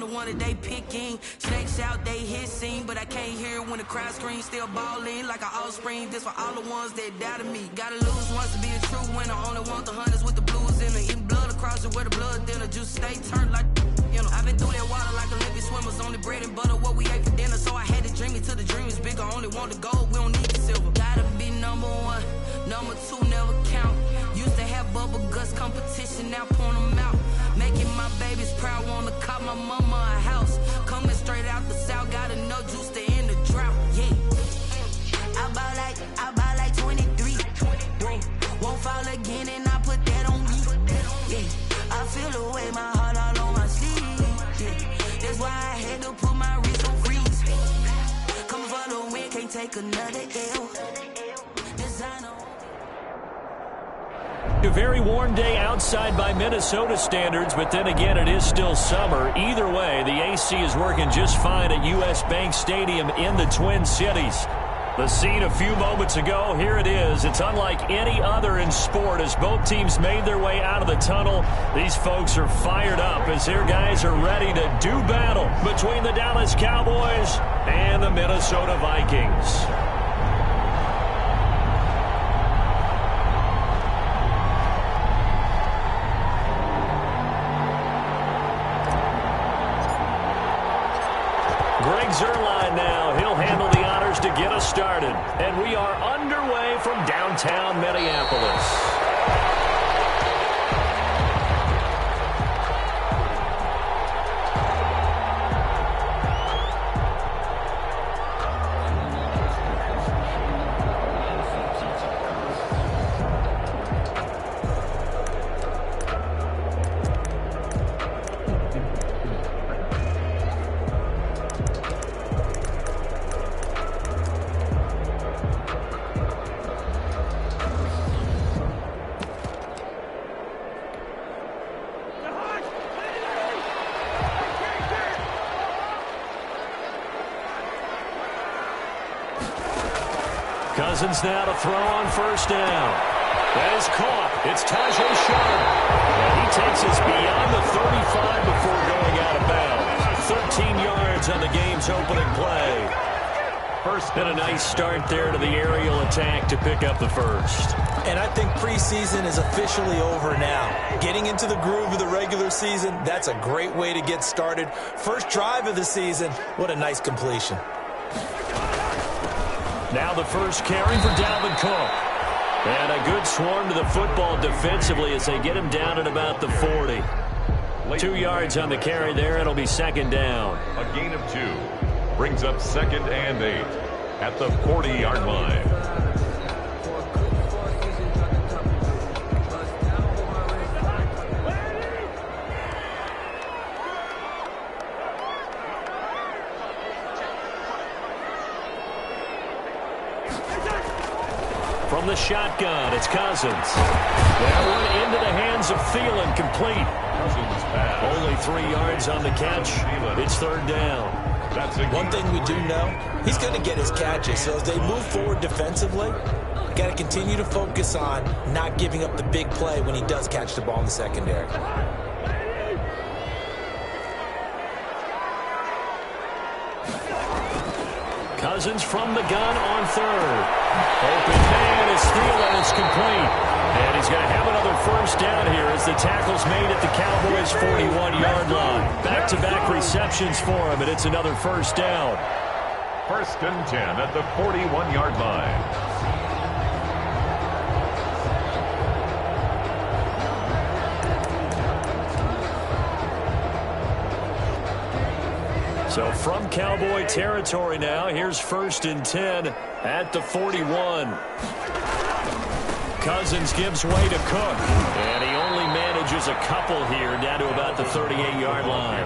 the one that they picking. Snakes out, they hissing, but I can't hear it when the crowd screams. Still balling like an offspring. This for all the ones that doubted me. Gotta lose once to be a true winner. Only want the hunters with the blues in it. Eating blood across it where the blood dinner. Juice stay turned like, you know. I've been through that water like Olympic swimmers. Only bread and butter what we ate for dinner. So I had to dream it till the dream is bigger. Only want the gold, we don't need the silver. Gotta be number one. Number two never count. Used to have bubble guts competition, now point them out. Making my babies proud, wanna cop my mama a house. Coming straight out the south, got enough juice to end the drought. Yeah, I buy like 23. Whoa, won't fall again, and I put that on me. Yeah, I feel the way, my heart all on my sleeve. Yeah, that's why I had to put my wrist on freeze. Come for the win, can't take another L. Designer. A very warm day outside by Minnesota standards, but then again, it is still summer. Either way, the AC is working just fine at U.S. Bank Stadium in the Twin Cities. The scene a few moments ago, here it is. It's unlike any other in sport as both teams made their way out of the tunnel. These folks are fired up as their guys are ready to do battle between the Dallas Cowboys and the Minnesota Vikings. Zerline now. He'll handle the honors to get us started. And we are underway from downtown Minneapolis. Cousins now to throw on first down. That is caught. It's Tajay Sharp. And he takes us beyond the 35 before going out of bounds. 13 yards on the game's opening play. First, and a nice start there to the aerial attack to pick up the first. And I think preseason is officially over now. Getting into the groove of the regular season, that's a great way to get started. First drive of the season, what a nice completion. Now the first carry for Dalvin Cook. And a good swarm to the football defensively as they get him down at about the 40. 2 yards on the carry there. It'll be second down. A gain of 2 brings up 2nd and 8 at the 40-yard line. From the shotgun, it's Cousins. That one into the hands of Thielen, complete. Cousins pass. Only 3 yards on the catch. It's third down. That's one thing we do know, he's going to get his catches. So as they move forward defensively, got to continue to focus on not giving up the big play when he does catch the ball in the secondary. Cousins from the gun on third. Open man is Thielen. It's complete. And he's going to have another first down here as the tackle's made at the Cowboys' 41-yard line. Back-to-back receptions for him, and it's another first down. 1st and 10 at the 41-yard line. So from Cowboy territory now, here's 1st and 10 at the 41. Cousins gives way to Cook, and he only manages a couple here down to about the 38-yard line.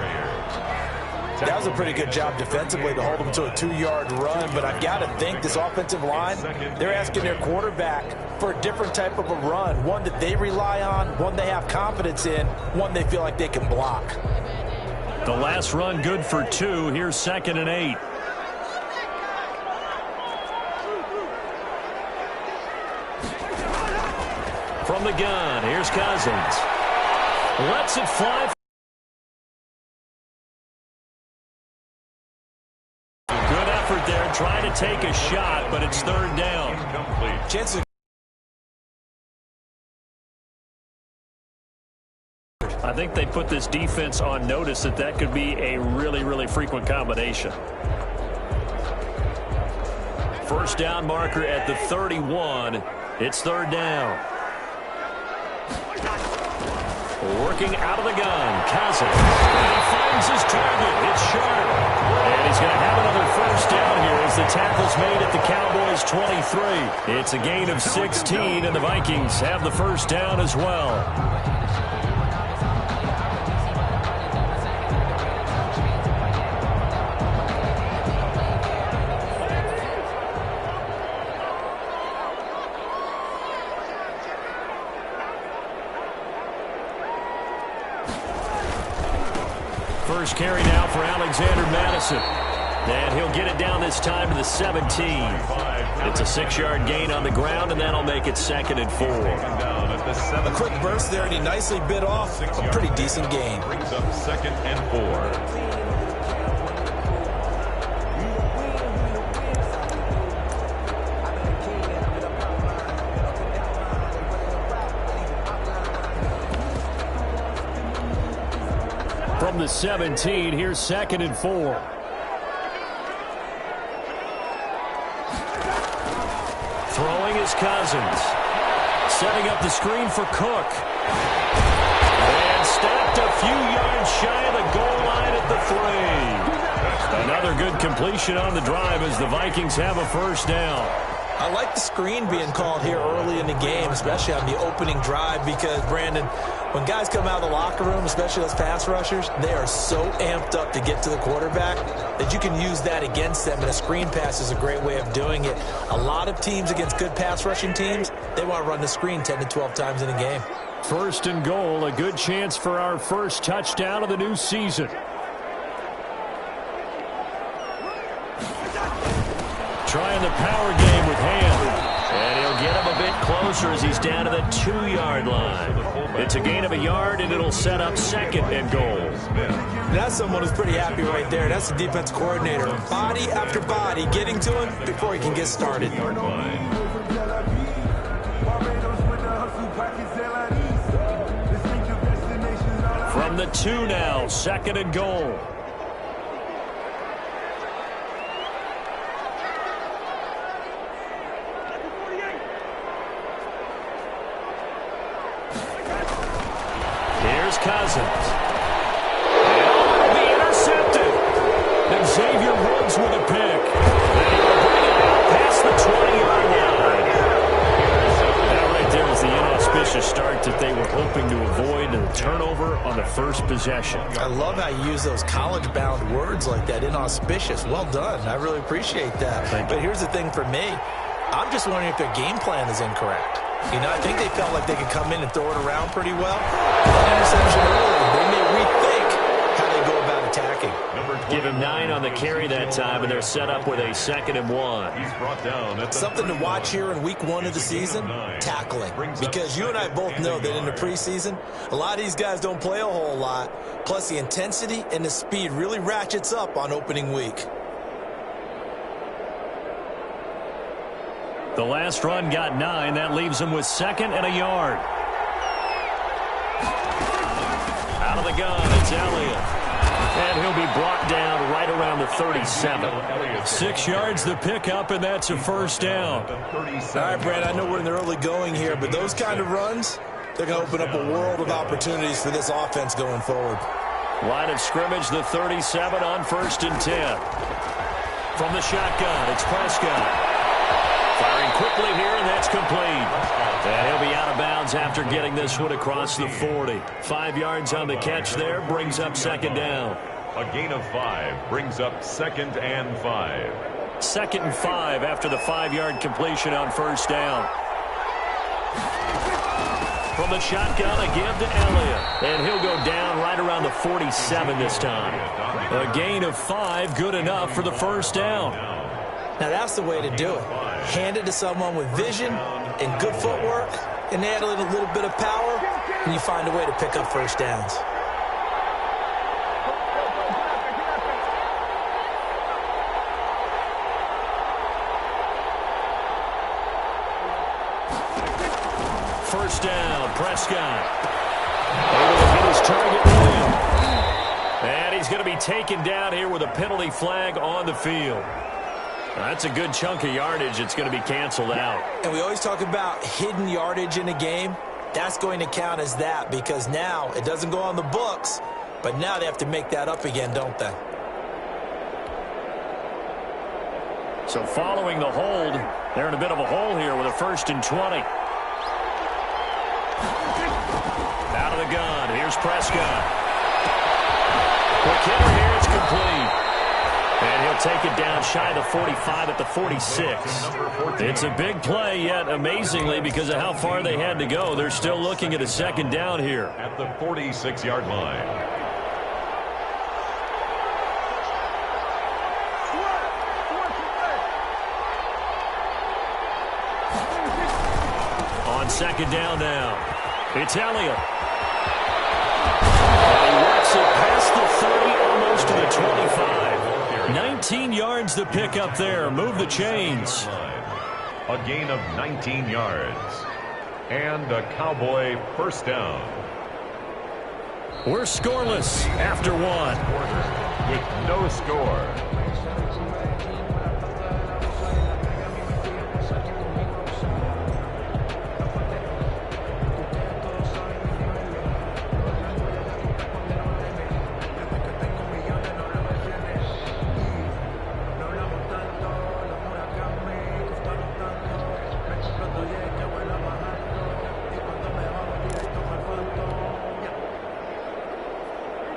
That was a pretty good job defensively to hold him to a 2-yard run, but I've got to think this offensive line, they're asking their quarterback for a different type of a run, one that they rely on, one they have confidence in, one they feel like they can block. The last run good for 2. Here's 2nd and 8. From the gun, here's Cousins. Lets it fly. trying to take a shot, but it's third down. Chances. I think they put this defense on notice that could be a really, really frequent combination. First down marker at the 31. It's third down. Working out of the gun, Cousins. And he finds his target. It's Sharp. And he's going to have another first down here as the tackle's made at the Cowboys' 23. It's a gain of 16, and the Vikings have the first down as well. First carry now for Alexander Madison. And he'll get it down this time to the 17. It's a 6-yard gain on the ground, and that'll make it 2nd and 4. A quick burst there, and he nicely bit off a pretty decent gain. Brings up 2nd and 4. From the 17, here's 2nd and 4. Throwing is Cousins. Setting up the screen for Cook. And stopped a few yards shy of the goal line at the 3. Another good completion on the drive as the Vikings have a first down. I like the screen being called here early in the game, especially on the opening drive, because, Brandon, when guys come out of the locker room, especially those pass rushers, they are so amped up to get to the quarterback that you can use that against them, and a screen pass is a great way of doing it. A lot of teams against good pass rushing teams, they want to run the screen 10 to 12 times in a game. First and goal, a good chance for our first touchdown of the new season. Trying the power game with Ham. And he'll get him a bit closer as he's down to the 2-yard line. It's a gain of a yard, and it'll set up 2nd and goal. That's someone who's pretty happy right there. That's the defense coordinator. Body after body getting to him before he can get started. From the 2 now, 2nd and goal. Here's Cousins. And be intercepted. Xavier Woods with a pick. And he will bring it out past the 20-yard line. That right there was the inauspicious start that they were hoping to avoid, and the turnover on the first possession. I love how you use those college-bound words like that, inauspicious. Well done. I really appreciate that. But here's the thing for me. I'm just wondering if their game plan is incorrect. You know, I think they felt like they could come in and throw it around pretty well. That interception early, they may rethink how they go about attacking. Give him 9 on the carry that time, and they're set up with a 2nd and 1. He's brought down at Something to watch here in week 1 of the season, tackling. Because you and I both know that in the preseason, a lot of these guys don't play a whole lot. Plus, the intensity and the speed really ratchets up on opening week. The last run got 9. That leaves him with 2nd and a yard. Out of the gun, it's Elliott. And he'll be brought down right around the 37. 6 yards the pickup, and that's a first down. All right, Brad, I know we're in the early going here, but those kind of runs, they're going to open up a world of opportunities for this offense going forward. Line of scrimmage, the 37 on 1st and 10. From the shotgun, it's Prescott. Firing quickly here, and that's complete. And he'll be out of bounds after getting this one across the 40. 5 yards on the catch there, brings up 2nd down. A gain of 5 brings up 2nd and 5. 2nd and 5 after the 5-yard completion on 1st down. From the shotgun, a give to Elliott. And he'll go down right around the 47 this time. A gain of 5, good enough for the 1st down. Now, that's the way to do it. Hand it to someone with vision and good footwork, and add a little bit of power, and you find a way to pick up first downs. first down. Prescott able to hit his target man. And he's going to be taken down here with a penalty flag on the field. That's a good chunk of yardage. It's going to be canceled out. And we always talk about hidden yardage in a game. That's going to count as that because now it doesn't go on the books, but now they have to make that up again, don't they? So following the hold, they're in a bit of a hole here with a 1st and 20. Out of the gun. Here's Prescott. Quick hitter here. It's complete. And he'll take it down shy of the 45 at the 46. It's a big play, yet amazingly, because of how far they had to go, they're still looking at a 2nd down here. At the 46-yard line. On 2nd down now. It's Elliott. And he works it past the 30, almost to the 25. 19 yards to pick up there. Move the chains. A gain of 19 yards. And a Cowboy 1st down. We're scoreless after 1. With no score.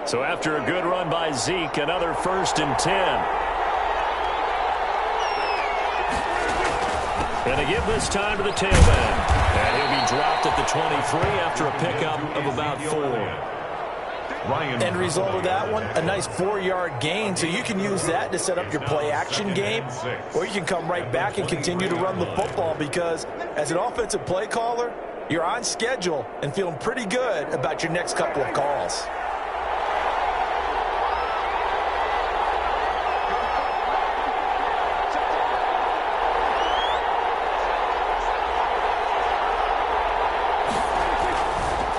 So after a good run by Zeke, another 1st and 10. And they give this time to the tailback. And he'll be dropped at the 23 after a pickup of about 4. End result of that one, a nice 4-yard gain, so you can use that to set up your play-action game, or you can come right back and continue to run the football because as an offensive play caller, you're on schedule and feeling pretty good about your next couple of calls.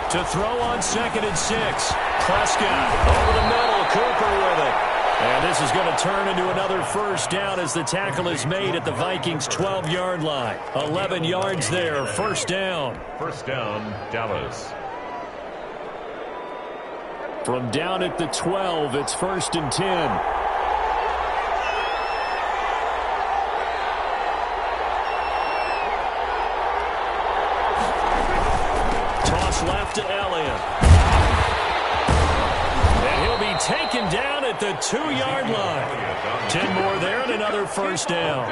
To throw on 2nd and 6. Prescott over the middle. Cooper with it. And this is going to turn into another 1st down as the tackle is made at the Vikings' 12-yard line. 11 yards there. 1st down. 1st down, Dallas. From down at the 12, it's 1st and 10. Left to Elliott. And he'll be taken down at the 2-yard line. 10 more there and another 1st down.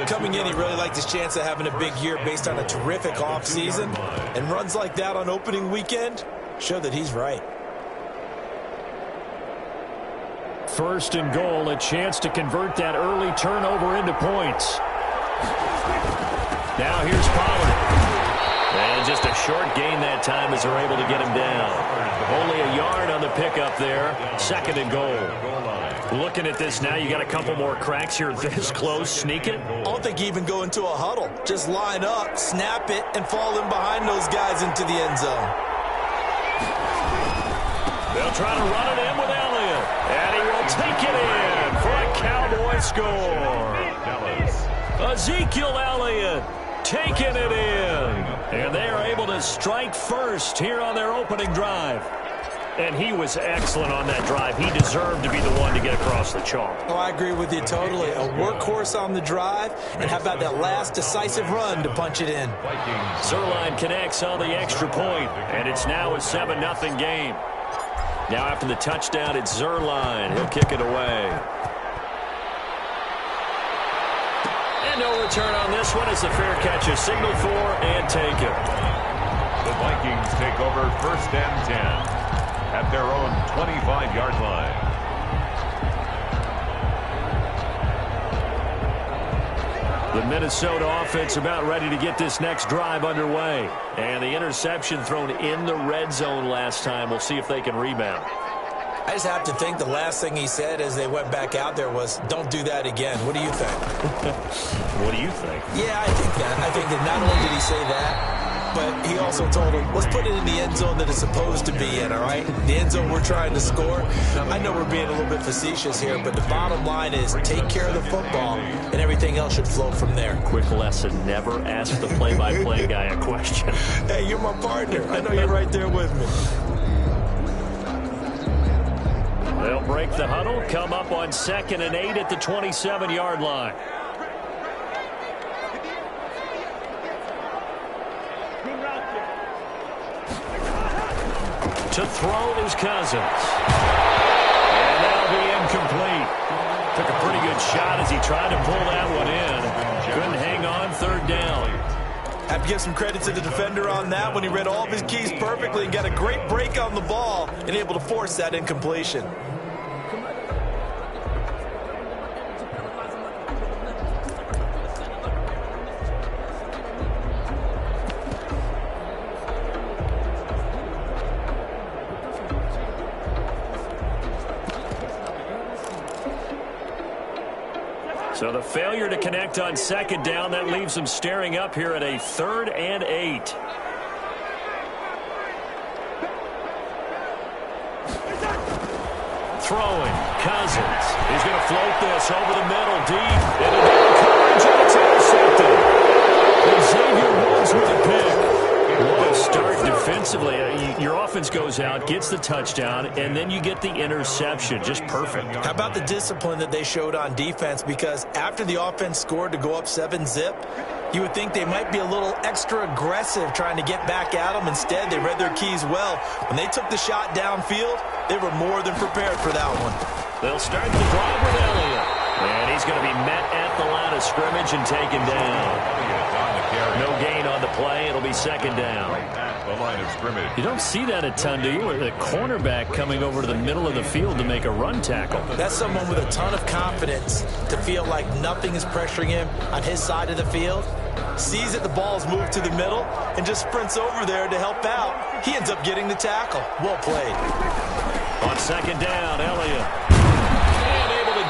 Coming in, he really liked his chance of having a big year based on a terrific offseason. And runs like that on opening weekend show that he's right. 1st and goal, a chance to convert that early turnover into points. Now here's Pollard. And just a short gain that time as they're able to get him down. Only a yard on the pickup there. 2nd and goal. Looking at this now, you got a couple more cracks here this close. Sneak it. I don't think you even go into a huddle. Just line up, snap it, and fall in behind those guys into the end zone. They'll try to run it in with Elliott. And he will take it in for a Cowboy score. Ezekiel Elliott taking it in. And they are able to strike first here on their opening drive. And he was excellent on that drive. He deserved to be the one to get across the chalk. Oh, I agree with you totally. A workhorse on the drive. And how about that last decisive run to punch it in? Zerline connects on the extra point. And it's now a 7-0 game. Now after the touchdown, it's Zerline. He'll kick it away. And no return on this one. It's a fair catch, a signal for, and take it. The Vikings take over 1st and 10 at their own 25-yard line. The Minnesota offense about ready to get this next drive underway. And the interception thrown in the red zone last time. We'll see if they can rebound. I just have to think the last thing he said as they went back out there was, don't do that again. What do you think? What do you think? Yeah, I think that. I think that not only did he say that, but he also told him, let's put it in the end zone that it's supposed to be in, all right? The end zone we're trying to score. I know we're being a little bit facetious here, but the bottom line is take care of the football, and everything else should flow from there. Quick lesson, never ask the play-by-play guy a question. Hey, you're my partner. I know you're right there with me. They'll break the huddle, come up on 2nd and 8 at the 27-yard line. To throw is Cousins. And that'll be incomplete. Took a pretty good shot as he tried to pull that one in. Couldn't hang on, 3rd down. I have to give some credit to the defender on that when he read all of his keys perfectly and got a great break on the ball and able to force that incompletion. So the failure to connect on 2nd down, that leaves them staring up here at a 3rd and 8. Throwing, Cousins. He's going to float this over the middle, deep. Into the coverage, and it's intercepted. And Xavier Woods with a pick. What a start defensively. Your offense goes out, gets the touchdown, and then you get the interception. Just perfect. How about the discipline that they showed on defense? Because after the offense scored to go up 7-zip, you would think they might be a little extra aggressive trying to get back at them. Instead, they read their keys well. When they took the shot downfield, they were more than prepared for that one. They'll start the drive with Elliott. And he's going to be met at the line of scrimmage and taken down. No gain on the play. It'll be 2nd down. The line of scrimmage. You don't see that a ton, do you? With a cornerback coming over to the middle of the field to make a run tackle. That's someone with a ton of confidence to feel like nothing is pressuring him on his side of the field. Sees that the ball's moved to the middle and just sprints over there to help out. He ends up getting the tackle. Well played. On 2nd down, Elliott.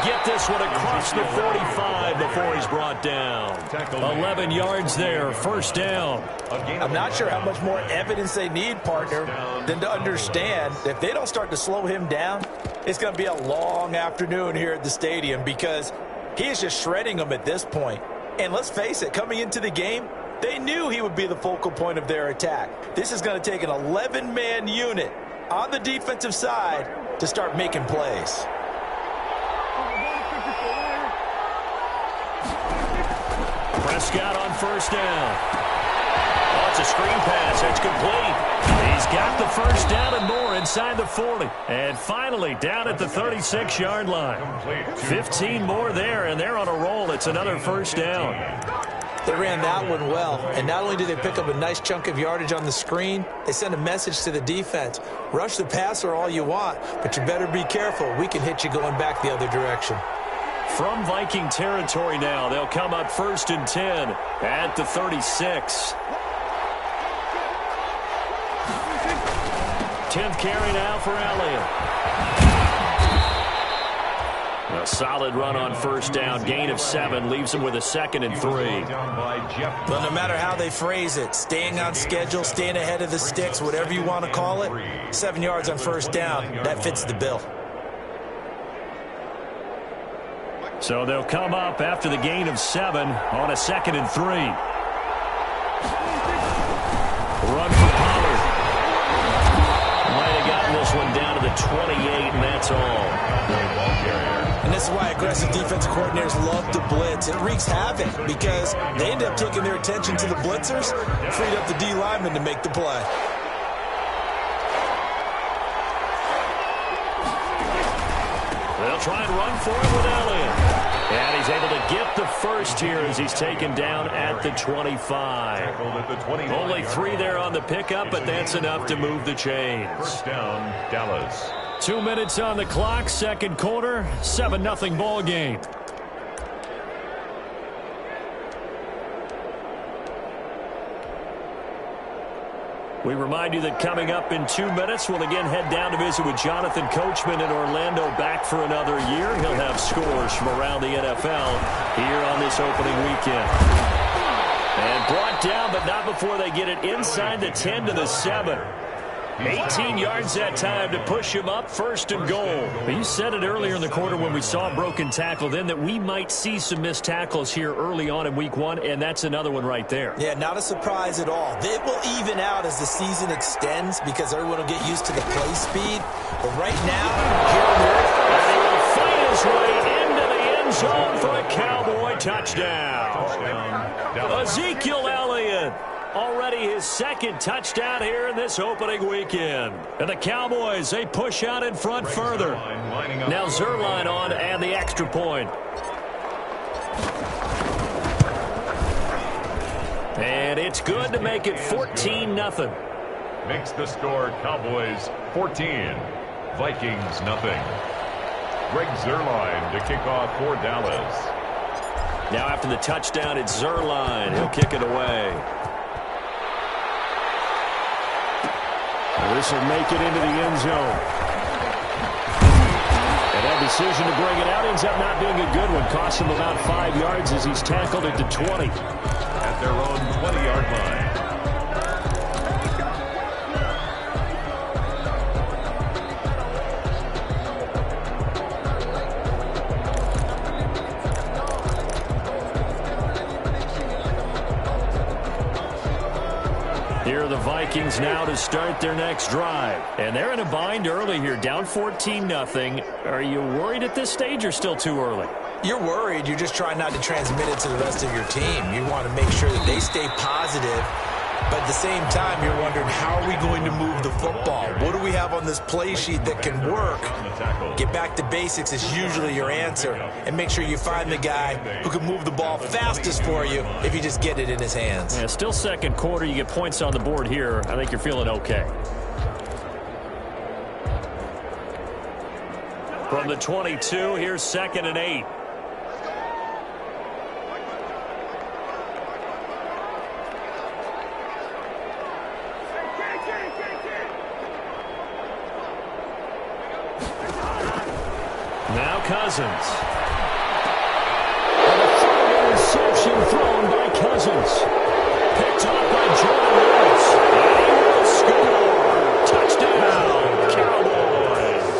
Get this one across the 45 before he's brought down. 11 yards there, 1st down. I'm not sure how much more evidence they need, partner, than to understand that if they don't start to slow him down, it's going to be a long afternoon here at the stadium because he is just shredding them at this point. And let's face it, coming into the game, they knew he would be the focal point of their attack. This is going to take an 11-man unit on the defensive side to start making plays. Prescott on 1st down. Oh, it's a screen pass. That's complete. He's got the 1st down and more inside the 40. And finally down at the 36-yard line. 15 more there, and they're on a roll. It's another 1st down. They ran that one well, and not only did they pick up a nice chunk of yardage on the screen, they sent a message to the defense. Rush the passer all you want, but you better be careful. We can hit you going back the other direction. From Viking territory now, they'll come up 1st and 10 at the 36. 10th carry now for Elliott. A solid run on 1st down. Gain of 7 leaves him with a 2nd and 3. Well, no matter how they phrase it, staying on schedule, staying ahead of the sticks, whatever you want to call it, 7 yards on 1st down, that fits the bill. So they'll come up after the gain of 7 on a 2nd and 3. Run for Pollard. Might have gotten this one down to the 28, and that's all. And this is why aggressive defensive coordinators love to blitz. It wreaks havoc because they end up taking their attention to the blitzers, freed up the D lineman to make the play. They'll try and run for it with Elliott. And he's able to get the 1st here as he's taken down at the 25. Only 3 there on the pickup, but that's enough to move the chains. 1st down, Dallas. 2 minutes on the clock, 2nd quarter, 7-0 ball game. We remind you that coming up in 2 minutes, we'll again head down to visit with Jonathan Coachman in Orlando, back for another year. He'll have scores from around the NFL here on this opening weekend. And brought down, but not before they get it inside the 10 to the 7. 18 yards that time to push him up, 1st and goal. You said it earlier in the quarter when we saw a broken tackle then that we might see some missed tackles here early on in week 1, and that's another one right there. Yeah, not a surprise at all. It will even out as the season extends because everyone will get used to the play speed. But right now, and he will fight his way into the end zone for a Cowboy touchdown. Ezekiel Elliott. Already his 2nd touchdown here in this opening weekend. And the Cowboys, they push out in front further. Now Zerline on and the extra point. And it's good to make it 14-0. Makes the score Cowboys 14, Vikings nothing. Greg Zerline to kick off for Dallas. Now after the touchdown, it's Zerline. He'll kick it away. This will make it into the end zone. And that decision to bring it out ends up not being a good one. Costs him about 5 yards as he's tackled at the 20. At their own 20-yard line. Here are the Vikings now to start their next drive. And they're in a bind early here, down 14-0. Are you worried at this stage or still too early? you're worried. You're just trying not to transmit it to the rest of your team. You want to make sure that they stay positive. But at the same time, you're wondering, how are we going to move the football? What do we have on this play sheet that can work? Get back to basics is usually your answer. And make sure you find the guy who can move the ball fastest for you if you just get it in his hands. Yeah, still second quarter. You get points on the board here. I think you're feeling okay. From the 22, here's 2nd and 8. Now Cousins. And a third interception thrown by Cousins. Picked up by Jordan Lewis. And he will score. Touchdown, Cowboys.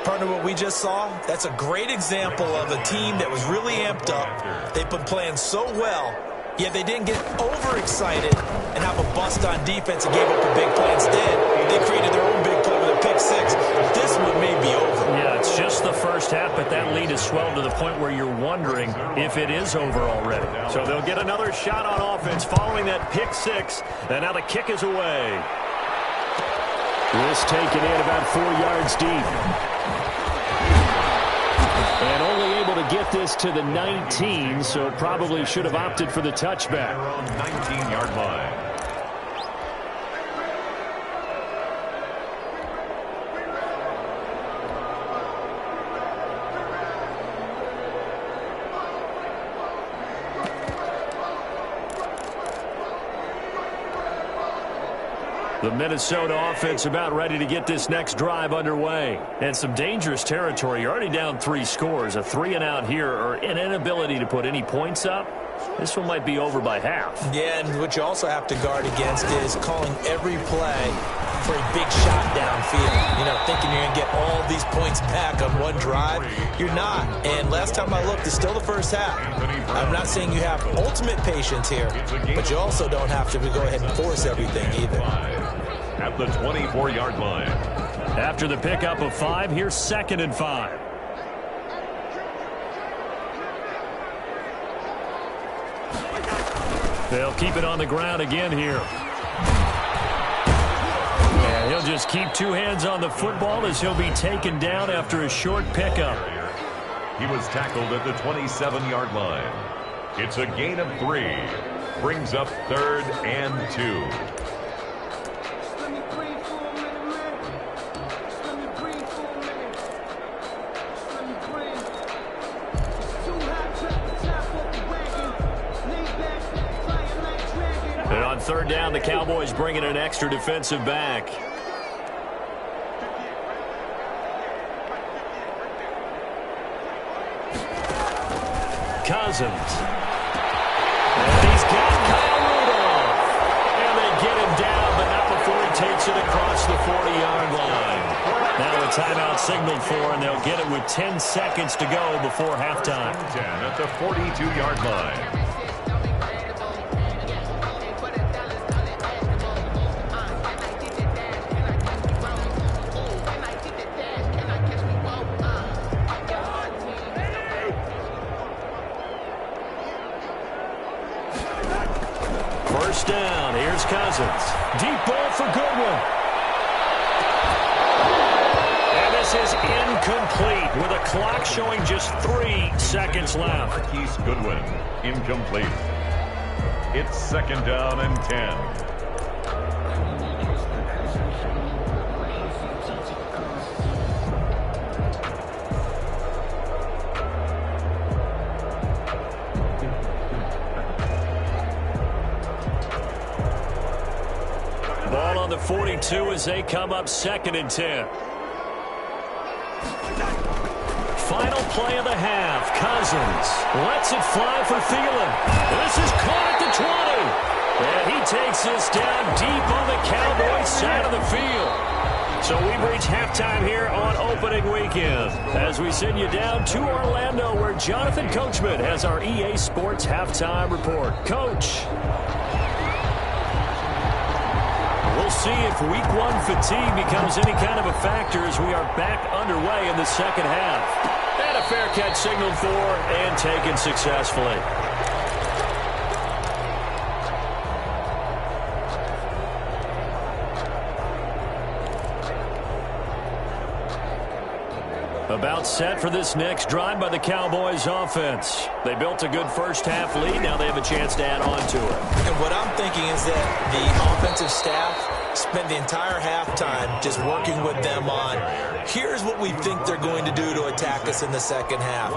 Partner, what we just saw, that's a great example of a team that was really amped up. They've been playing so well, yet they didn't get overexcited and have a bust on defense and gave up a big play. Instead, they created their own big play with a pick six. This one may be over. Yeah, it's just the first half, but that lead has swelled to the point where you're wondering if it is over already. So they'll get another shot on offense following that pick six, and now the kick is away. This taken in about 4 yards deep. And only able to get this to the 19, so it probably should have opted for the touchback. 19-yard line. The Minnesota offense about ready to get this next drive underway. And some dangerous territory. You're already down 3 scores. A 3-and-out here, or an inability to put any points up. This one might be over by half. Yeah, and what you also have to guard against is calling every play for a big shot downfield. You know, thinking you're going to get all these points back on one drive. You're not. And last time I looked, it's still the first half. I'm not saying you have ultimate patience here, but you also don't have to go ahead and force everything either. At the 24-yard line. After the pickup of 5, here's 2nd and 5. They'll keep it on the ground again here. And he'll just keep 2 hands on the football as he'll be taken down after a short pickup. He was tackled at the 27-yard line. It's a gain of 3. Brings up 3rd and 2. And on 3rd down, the Cowboys bring in an extra defensive back. Cousins. He's got Kyle Rudolph. And they get him down, but not before he takes it across the 40-yard line. Now a timeout signaled for, and they'll get it with 10 seconds to go before halftime. 10 at the 42-yard line. First down. Here's Cousins. Deep ball for Goodwin. And this is incomplete with a clock showing just 3 seconds left. Marquise Goodwin, incomplete. It's second down and 10. Ball on the 42 as they come up second and 10. Final play of the half. Cousins lets it fly for Thielen. This is caught at the 20. And he takes this down deep on the Cowboys side of the field. So we've reached halftime here on opening weekend as we send you down to Orlando where Jonathan Coachman has our EA Sports halftime report. Coach. We'll see if week one fatigue becomes any kind of a factor as we are back underway in the second half. And a fair catch signaled for and taken successfully. About set for this next drive by the Cowboys offense. They built a good first half lead. Now they have a chance to add on to it. And what I'm thinking is that the offensive staff spent the entire halftime just working with them on, here's what we think they're going to do to attack us in the second half.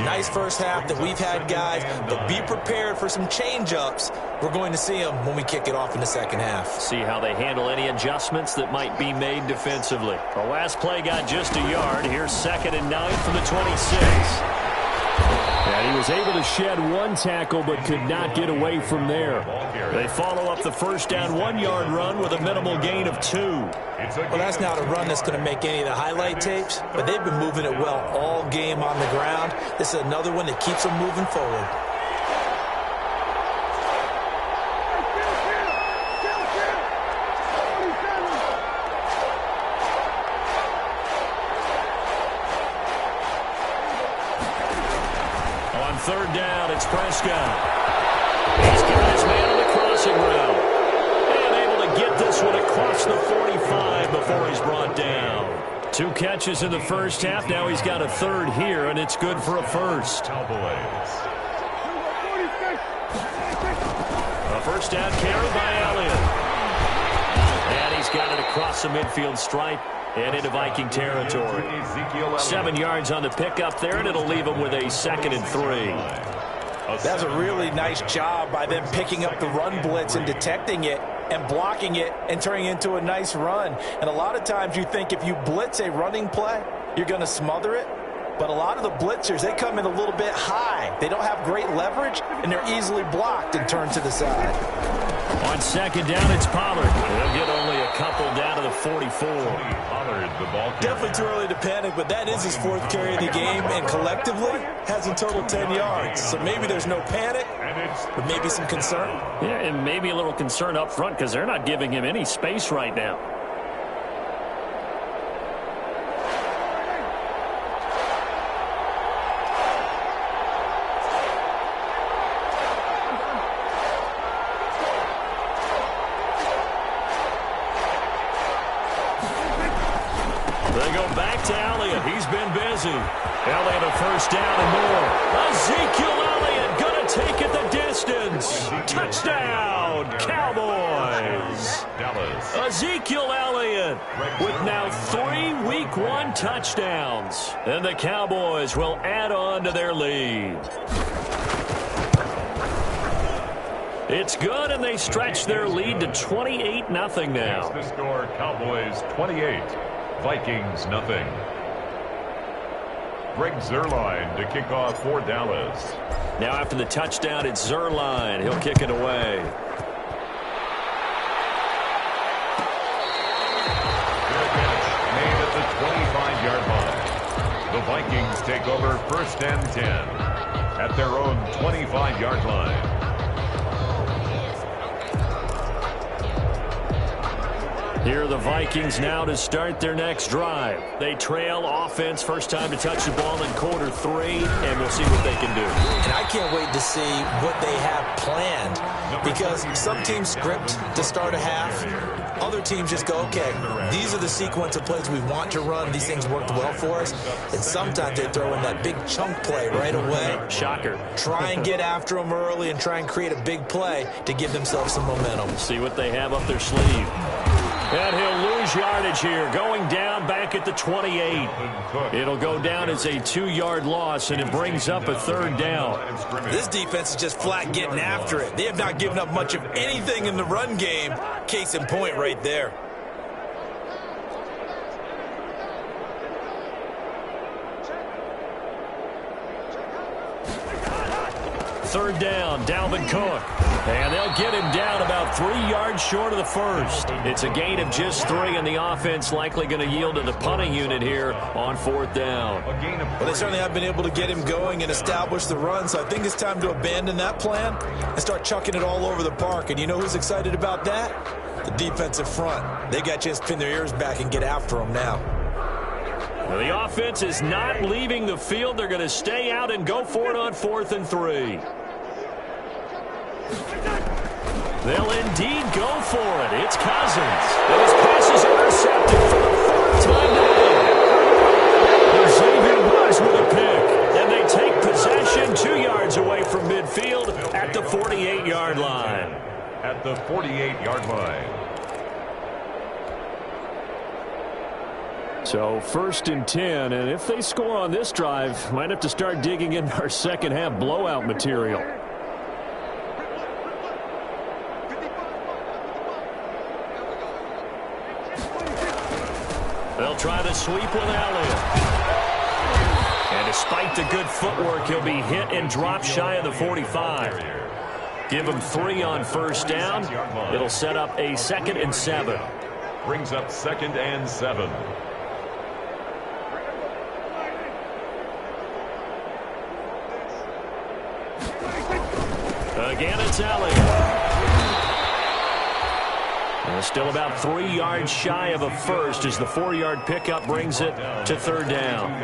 Nice first half that we've had, guys, but be prepared for some change-ups. We're going to see them when we kick it off in the second half. See how they handle any adjustments that might be made defensively. The last play got just a yard. Here's second and 9 from the 26. And he was able to shed one tackle but could not get away from there. They follow up the first down 1-yard run with a minimal gain of 2. Well, that's not a run that's going to make any of the highlight tapes, but they've been moving it well all game on the ground. This is another one that keeps them moving forward. Third down, it's Prescott. He's got his man on the crossing route. And able to get this one across the 45 before he's brought down. 2 catches in the first half. Now he's got a third here, and it's good for a first. Cowboys. A first down carry by Elliott. And he's got it across the midfield stripe and into Viking territory. 7 yards on the pickup there, and it'll leave him with a second and 3. That's a really nice job by them picking up the run blitz and detecting it and blocking it and turning it into a nice run. And a lot of times you think if you blitz a running play, you're going to smother it. But a lot of the blitzers, they come in a little bit high. They don't have great leverage, and they're easily blocked and turned to the side. On second down, it's Pollard. They'll get only a couple down to the 44. Pollard, the ball carrier. Definitely too early to panic, but that is his 4th carry of the game, and collectively has a total 10 yards. So maybe there's no panic, but maybe some concern. Yeah, and maybe a little concern up front because they're not giving him any space right now. Elliott a first down and more. Ezekiel Elliott going to take it the distance. Touchdown, Cowboys. Dallas. Ezekiel Elliott with now 3 Week 1 touchdowns. And the Cowboys will add on to their lead. It's good, and they stretch their lead to 28-0 now. The score, Cowboys 28, Vikings nothing. Greg Zuerlein to kick off for Dallas. Now after the touchdown, it's Zuerlein. He'll kick it away. Made at the 25-yard line. The Vikings take over 1st and 10 at their own 25-yard line. Here are the Vikings now to start their next drive. They trail offense, first time to touch the ball in quarter 3, and we'll see what they can do. And I can't wait to see what they have planned, because some teams script to start a half. Other teams just go, okay, these are the sequence of plays we want to run. These things worked well for us. And sometimes they throw in that big chunk play right away. Shocker. Try and get after them early and try and create a big play to give themselves some momentum. See what they have up their sleeve. And he'll lose yardage here, going down back at the 28. It'll go down as a 2-yard loss, and it brings up a 3rd down. This defense is just flat getting after it. They have not given up much of anything in the run game. Case in point right there. Third down, Dalvin Cook. And they'll get him down about 3 yards short of the first. It's a gain of just 3, and the offense likely going to yield to the punting unit here on 4th down. Well, they certainly have been able to get him going and establish the run, so I think it's time to abandon that plan and start chucking it all over the park. And you know who's excited about that? The defensive front. They got a chance to pin their ears back and get after him now. Well, the offense is not leaving the field. They're going to stay out and go for it on 4th and 3. They'll indeed go for it. It's Cousins. And his pass is intercepted for the 4th time today. Xavier Woods with a pick. And they take possession 2 yards away from midfield at the 48-yard line. At the 48-yard line. So 1st and 10, and if they score on this drive, might have to start digging in our second half blowout material. They'll try to sweep with Elliott. And despite the good footwork, he'll be hit and drop shy of the 45. Give him 3 on 1st down. It'll set up a 2nd and 7. Brings up 2nd and 7. Again, it's Elliott. Still about 3 yards shy of a first as the 4-yard pickup brings it to 3rd down.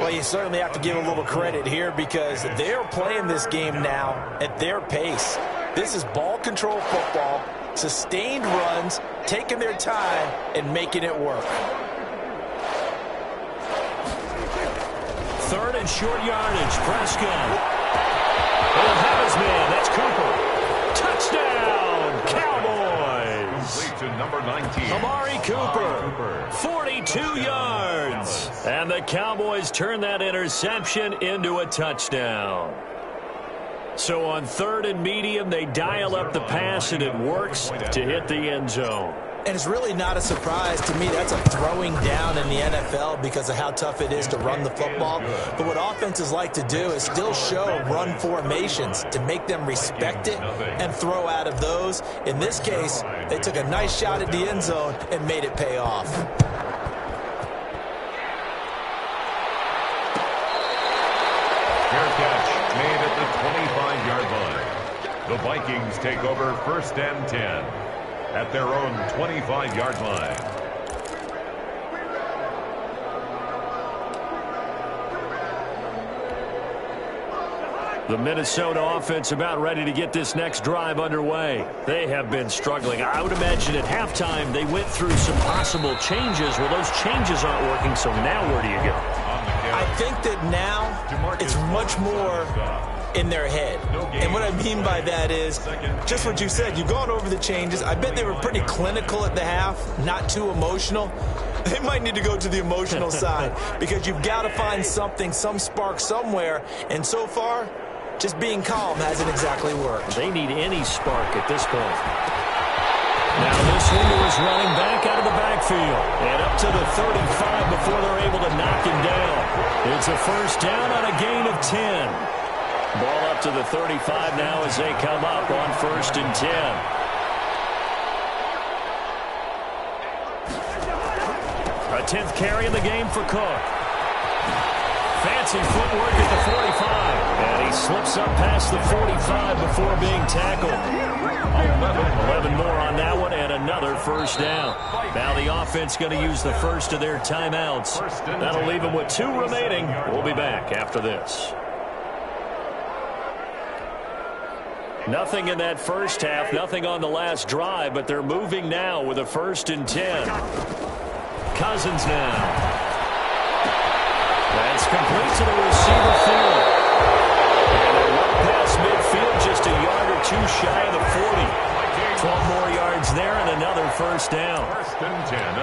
Well, you certainly have to give a little credit here because they're playing this game now at their pace. This is ball control football, sustained runs, taking their time and making it work. 3rd and short yardage. Prescott. He'll have his man. That's Cooper. Touchdown, Cowboys. To number 19. Amari Cooper. 42 yards. And the Cowboys turn that interception into a touchdown. So on 3rd and medium, they dial up the pass, and it works to hit the end zone. And it's really not a surprise to me. That's a throwing down in the NFL because of how tough it is to run the football. But what offenses like to do is still show run formations to make them respect it and throw out of those. In this case, they took a nice shot at the end zone and made it pay off. Fair catch made at the 25-yard line. The Vikings take over 1st and 10. At their own 25-yard line. The Minnesota offense about ready to get this next drive underway. They have been struggling. I would imagine at halftime they went through some possible changes. Well, those changes aren't working, so now where do you go? I think that now it's much more in their head. And what I mean by that is just what you said. You've gone over the changes. I bet they were pretty clinical at the half, not too emotional. They might need to go to the emotional side because you've got to find something, some spark somewhere. And so far, just being calm hasn't exactly worked. They need any spark at this point. Now this one was running back out of the backfield. And up to the 35 before they're able to knock him down. It's a first down on a gain of 10. Ball up to the 35 now as they come up on 1st and 10. A 10th carry in the game for Cook. Fancy footwork at the 45. And he slips up past the 45 before being tackled. 11 more on that one and another first down. Now the offense going to use the first of their timeouts. That'll leave them with 2 remaining. We'll be back after this. Nothing in that first half, nothing on the last drive, but they're moving now with a 1st and 10. Cousins now. That's complete to the receiver field. And they're well past midfield, just a yard or 2 shy of the 40. 12 more yards there and another first down.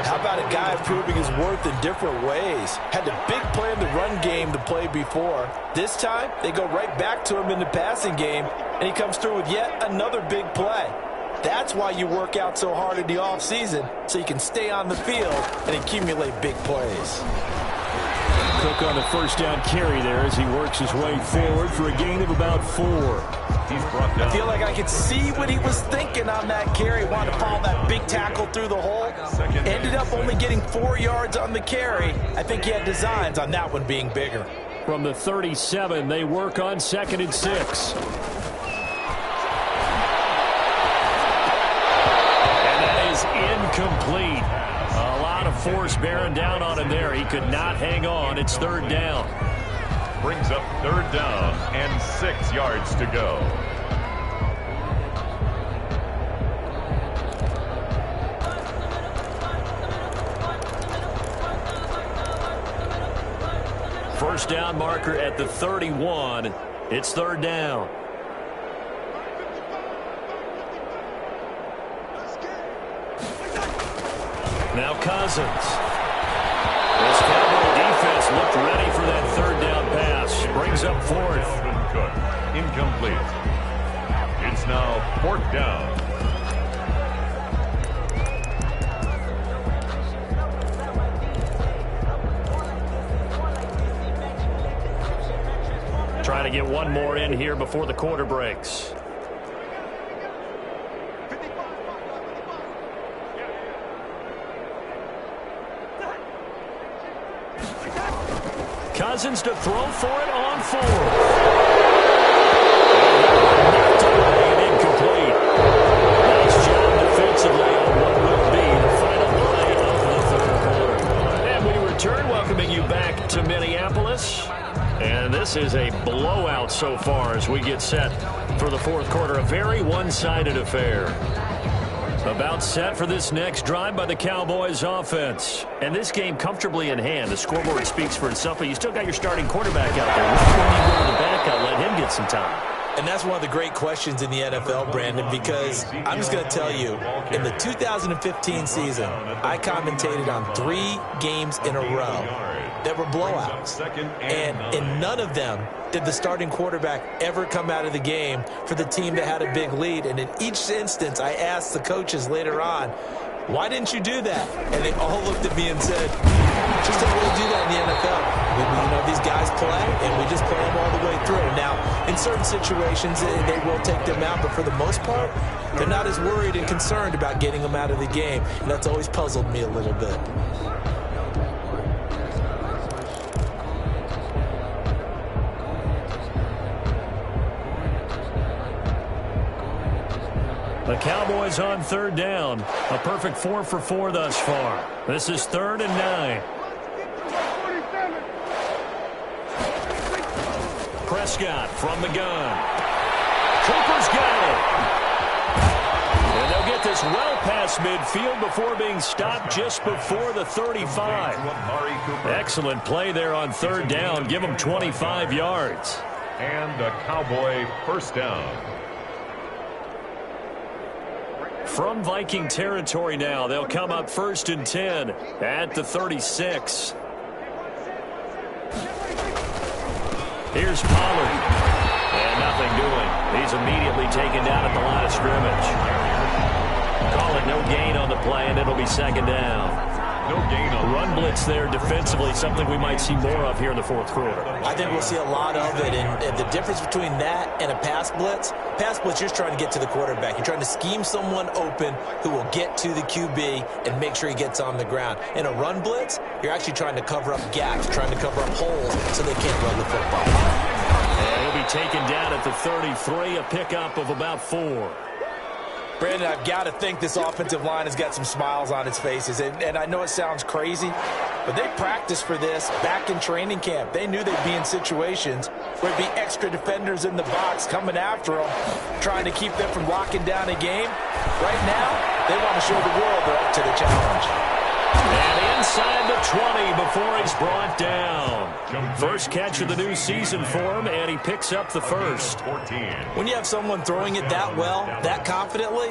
How about a guy proving his worth in different ways? Had a big play in the run game the play before. This time, they go right back to him in the passing game, and he comes through with yet another big play. That's why you work out so hard in the offseason, so you can stay on the field and accumulate big plays. Cook on the first down carry there as he works his way forward for a gain of about 4. He's brought down. I feel like I could see what he was thinking on that carry. Wanted to follow that big tackle through the hole. Ended up only getting 4 yards on the carry. I think he had designs on that one being bigger. From the 37, they work on 2nd and 6. And that is incomplete. A lot of force bearing down on him there. He could not hang on. It's 3rd down. Brings up 3rd down and 6 yards to go. First down marker at the 31. It's 3rd down. Now Cousins. This Cowboy defense looked ready for that 3rd down pass. Brings up 4th. Cook, incomplete. It's now 4th down. Trying to get one more in here before the quarter breaks. Cousins to throw for it on 4th. Knocked away and incomplete. Nice job defensively on what will be the final play of the 3rd quarter. And we return, welcoming you back to Minneapolis. And this is a blowout so far as we get set for the 4th quarter. A very one-sided affair. About set for this next drive by the Cowboys offense. And this game comfortably in hand. The scoreboard speaks for itself, but you still got your starting quarterback out there. Which one do you go to the backup? Let him get some time. And that's one of the great questions in the NFL, Brandon, because I'm just going to tell you, in the 2015 season, I commentated on 3 games in a row that were blowouts. And in none of them did the starting quarterback ever come out of the game for the team that had a big lead. And in each instance, I asked the coaches later on, why didn't you do that? And they all looked at me and said, just don't really do that in the NFL. These guys play, and we just play them all the way through. Now, in certain situations, they will take them out, but for the most part, they're not as worried and concerned about getting them out of the game. And that's always puzzled me a little bit. The Cowboys on 3rd down. A perfect 4 for 4 thus far. This is 3rd and 9. Prescott from the gun. Cooper's got it. And they'll get this well past midfield before being stopped just before the 35. Excellent play there on 3rd down. Give them 25 yards. And a Cowboy first down. From Viking territory now, they'll come up 1st and 10 at the 36. Here's Pollard. And nothing doing. He's immediately taken down at the line of scrimmage. call it no gain on the play, and it'll be second down. No gain on Run blitz there defensively, something we might see more of here in the fourth quarter. I think we'll see a lot of it, and the difference between that and a pass blitz, you're just trying to get to the quarterback. You're trying to scheme someone open who will get to the QB and make sure he gets on the ground. In a run blitz, you're actually trying to cover up gaps, trying to cover up holes so they can't run the football. And he'll be taken down at the 33, a pickup of about 4. Brandon, I've got to think this offensive line has got some smiles on its faces. And I know it sounds crazy, but they practiced for this back in training camp. They knew they'd be in situations where there'd be extra defenders in the box coming after them, trying to keep them from locking down a game. Right now, they want to show the world they're up to the challenge. And inside the 20 before he's brought down. First catch of the new season for him, and he picks up the first. When you have someone throwing it that well, that confidently,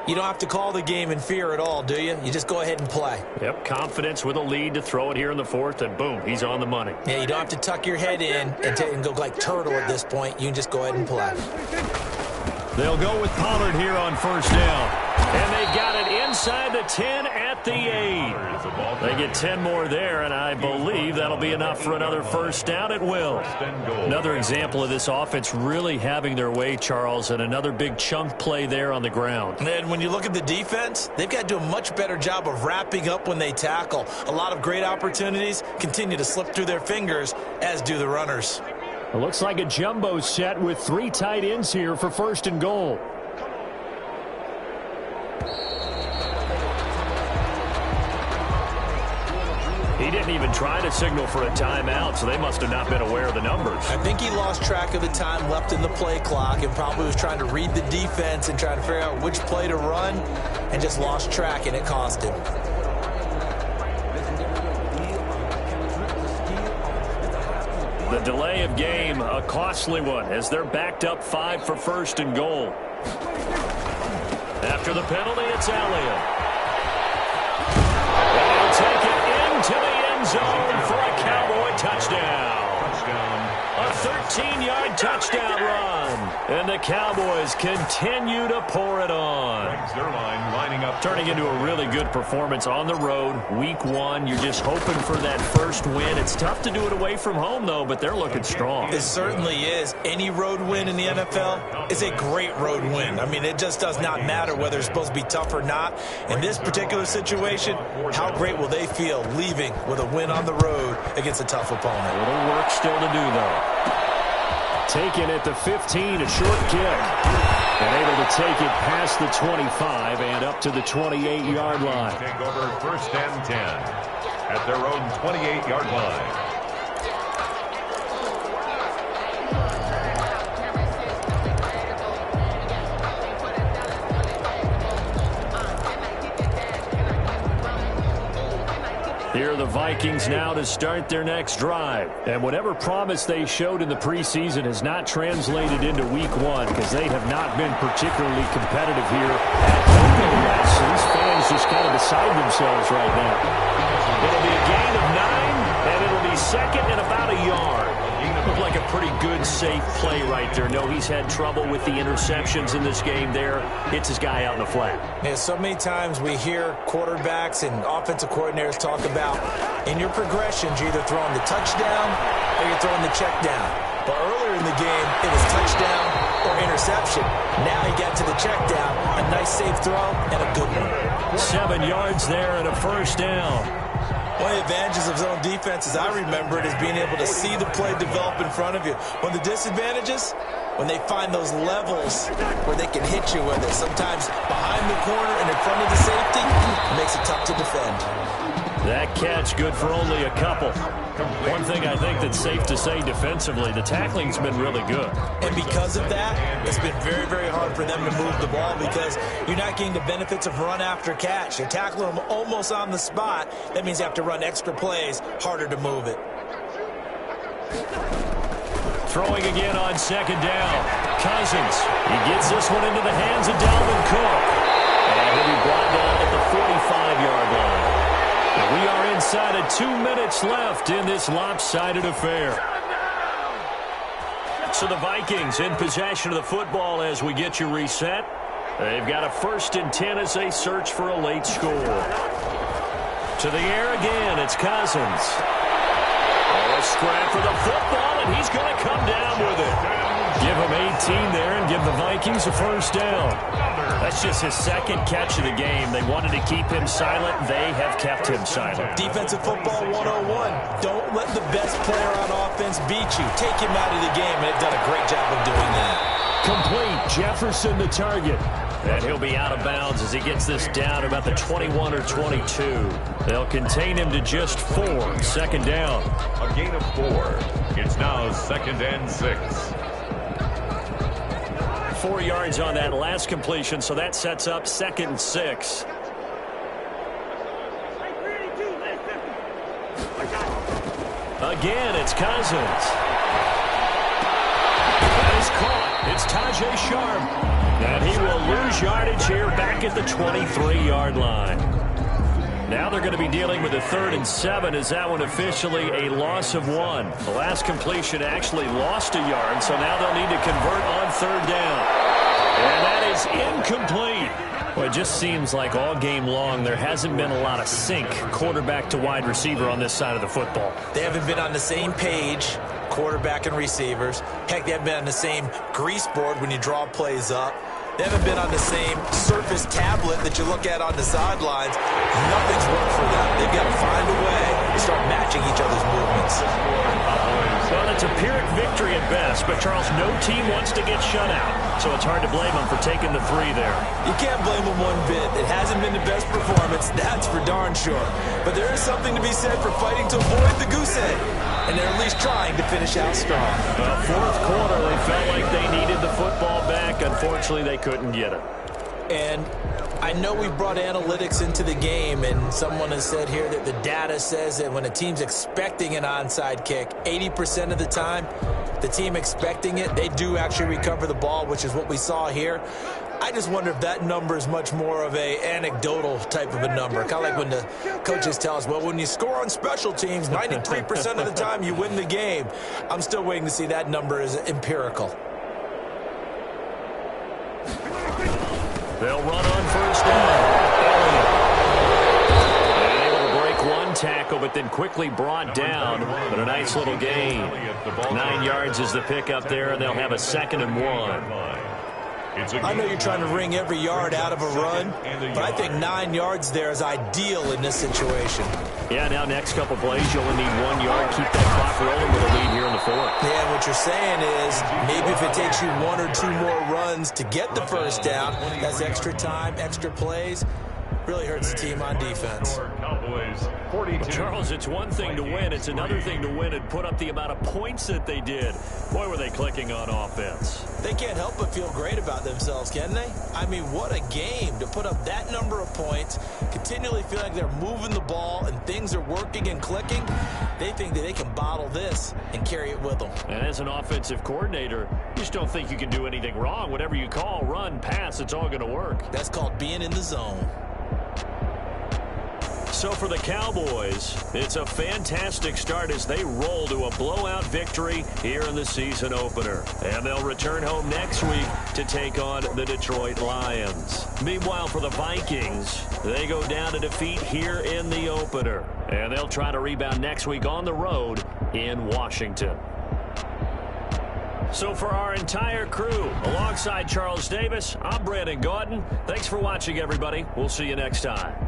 you don't have to call the game in fear at all, do you? You just go ahead and play. Yep, confidence with a lead to throw it here in the fourth, and boom, he's on the money. Yeah, you don't have to tuck your head in and go like turtle at this point. You can just go ahead and play. They'll go with Pollard here on first down. And they've got it inside the 10 at the 8. They get 10 more there, and I believe that'll be enough for another first down. It will. Another example of this offense really having their way, Charles, and another big chunk play there on the ground. And when you look at the defense, they've got to do a much better job of wrapping up when they tackle. A lot of great opportunities continue to slip through their fingers, as do the runners. It looks like a jumbo set with 3 tight ends here for first and goal. He didn't even try to signal for a timeout, so they must have not been aware of the numbers. I think he lost track of the time left in the play clock and probably was trying to read the defense and trying to figure out which play to run and just lost track, and it cost him. The delay of game, a costly one, as they're backed up 5 for first and goal. After the penalty, it's Elliott. And he'll take it into the end zone for a Cowboy touchdown. A 13-yard touchdown run. And the Cowboys continue to pour it on. Turning into a really good performance on the road. Week 1, you're just hoping for that first win. It's tough to do it away from home, though, but they're looking strong. It certainly is. Any road win in the NFL is a great road win. I mean, it just does not matter whether it's supposed to be tough or not. In this particular situation, how great will they feel leaving with a win on the road against a tough opponent? A little work still to do, though. Taken at the 15, a short kick. And able to take it past the 25 and up to the 28-yard line. Take over first and 10 at their own 28-yard line. Here are the Vikings now to start their next drive. And whatever promise they showed in the preseason has not translated into week 1 because they have not been particularly competitive here at home West. So these fans just kind of beside themselves right now. It'll be a gain of 9, and it'll be second and about a yard. Looked like a pretty good, safe play right there. No, he's had trouble with the interceptions in this game there. Hits his guy out in the flat. Yeah, so many times we hear quarterbacks and offensive coordinators talk about in your progressions, you're either throwing the touchdown or you're throwing the check down. But earlier in the game, it was touchdown or interception. Now he got to the check down, a nice safe throw, and a good one. 7 yards there and a first down. One of the advantages of zone defense, as I remember it, is being able to see the play develop in front of you. One of the disadvantages, when they find those levels where they can hit you with it, sometimes behind the corner and in front of the safety, it makes it tough to defend. That catch good for only a couple. One thing I think that's safe to say defensively, the tackling's been really good. And because of that, it's been very, very hard for them to move the ball because you're not getting the benefits of run after catch. You're tackling them almost on the spot. That means you have to run extra plays, harder to move it. Throwing again on second down. Cousins. He gets this one into the hands of Dalvin Cook. And he'll be brought down at the 45-yard line. And we are inside of 2 minutes left in this lopsided affair. So the Vikings in possession of the football as we get you reset. They've got a 1st and 10 as they search for a late score. To the air again, it's Cousins. Oh, a scrap for the football, and he's going to come down with it. Give him 18 there and give the Vikings a 1st down. That's just his 2nd catch of the game. They wanted to keep him silent. They have kept him silent. Defensive football 101. Don't let the best player on offense beat you. Take him out of the game, and they've done a great job of doing that. Complete. Jefferson the target. And he'll be out of bounds as he gets this down about the 21 or 22. They'll contain him to just 4. 2nd down. A gain of 4. It's now 2nd and 6. 4 yards on that last completion, so that sets up 2nd and 6. Again, it's Cousins. That is caught. It's Tajay Sharp. And he will lose yardage here back at the 23-yard line. Now they're going to be dealing with a 3rd and 7 as that one officially a loss of 1. The last completion actually lost a yard, so now they'll need to convert on 3rd down. And that is incomplete. Well, it just seems like all game long there hasn't been a lot of sync quarterback to wide receiver on this side of the football. They haven't been on the same page, quarterback and receivers. Heck, they haven't been on the same grease board when you draw plays up. They haven't been on the same surface tablet that you look at on the sidelines. Nothing's worked for them. They've got to find a way to start matching each other's movements. Well, it's a Pyrrhic victory at best, but Charles, no team wants to get shut out, so it's hard to blame them for taking the 3 there. You can't blame them one bit. It hasn't been the best performance, that's for darn sure. But there is something to be said for fighting to avoid the goose egg, and they're at least trying to finish out strong. Well, 4th quarter, they felt like they needed the football back. Unfortunately, they couldn't get it. And I know we brought analytics into the game, and someone has said here that the data says that when a team's expecting an onside kick, 80% of the time, the team expecting it, they do actually recover the ball, which is what we saw here. I just wonder if that number is much more of a anecdotal type of a number. Kind of like when the coaches tell us, well, when you score on special teams, 93% of the time you win the game. I'm still waiting to see that number is empirical. They'll run on 1st down. And able to break 1 tackle, but then quickly brought down. But a nice little gain. 9 yards is the pickup there, and they'll have a 2nd and 1. I know you're trying to wring every yard out of a run, but I think 9 yards there is ideal in this situation. Yeah, now next couple plays, you only need 1 yard. Keep that clock rolling with a lead here in the 4th. Yeah, what you're saying is maybe if it takes you 1 or 2 more runs to get the 1st down, that's extra time, extra plays. Really hurts the team on defense. Well, Charles, it's one thing to win. It's another thing to win and put up the amount of points that they did. Boy, were they clicking on offense. They can't help but feel great about themselves, can they? I mean, what a game to put up that number of points, continually feel like they're moving the ball and things are working and clicking. They think that they can bottle this and carry it with them. And as an offensive coordinator, you just don't think you can do anything wrong. Whatever you call, run, pass, it's all going to work. That's called being in the zone. So for the Cowboys, it's a fantastic start as they roll to a blowout victory here in the season opener. And they'll return home next week to take on the Detroit Lions. Meanwhile, for the Vikings, they go down to defeat here in the opener. And they'll try to rebound next week on the road in Washington. So for our entire crew, alongside Charles Davis, I'm Brandon Gautin. Thanks for watching, everybody. We'll see you next time.